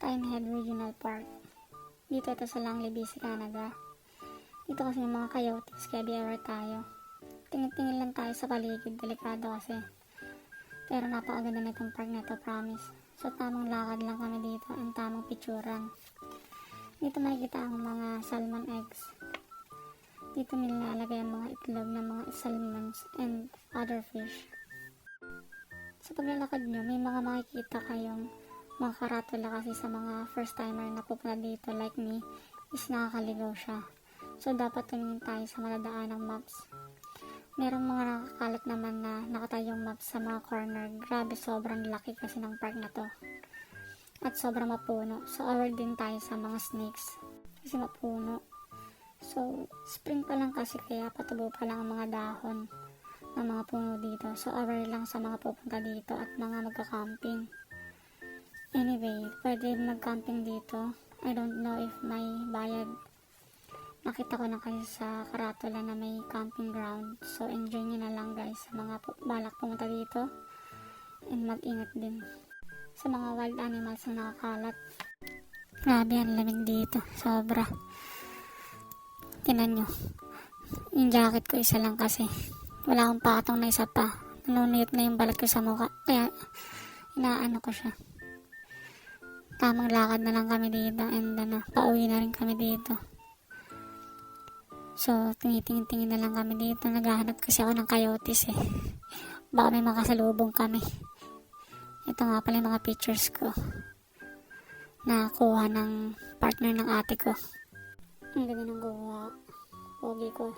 Tinehead Regional Park. Dito ito sa Langley, BC, Canada. Dito kasi yung mga coyotes, kaya beware tayo. Tingin-tingin lang tayo sa paligid, delikado kasi. Pero napakaganda na itong park na ito, promise. So tamang lakad lang kami dito, ang tamang picturan. Dito makikita ang mga salmon eggs. Dito nilalagay ang mga itlog ng mga salmons and other fish. Sa paglalakad nyo, may mga makikita kayong mga karatula kasi sa mga first timer na pupunta dito like me is nakakaligaw siya. So dapat tumingin tayo sa maladaan ng maps. Merong mga nakakalat naman na nakatayong maps sa mga corner. Grabe, sobrang laki kasi ng park na to. At sobrang mapuno. So aware din tayo sa mga snakes kasi mapuno. So spring pa lang kasi kaya patubo pa lang ang mga dahon ng mga puno dito. So aware lang sa mga pupunta dito at mga magka-camping. Anyway, pwede mag-camping dito. I don't know if may bayad. Nakita ko na kasi sa karatula na may camping ground. So enjoy nyo na lang guys sa mga balak pumunta dito. And mag-ingat din sa mga wild animals na nakakalat. Grabe, ang lamig dito. Sobra. Tinan nyo. Yung jacket ko isa lang kasi. Wala akong pakatong na isa pa. Nanunuyot na yung balat ko sa mukha. Kaya inaano ko siya. Tamang lakad na lang kami dito and pauwi na rin kami dito. So tingin-tingin na lang kami dito. Naghahanap kasi ako ng coyotes eh. Baka may makasalubong kami. Ito nga pala yung mga pictures ko. Nakakuha ng partner ng ate ko. Ang ganda ng guha. Pogi ko.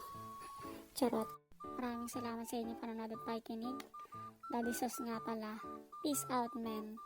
Charot. Maraming salamat sa inyo panonood at pakikinig. Daddy Sos nga pala. Peace out, men.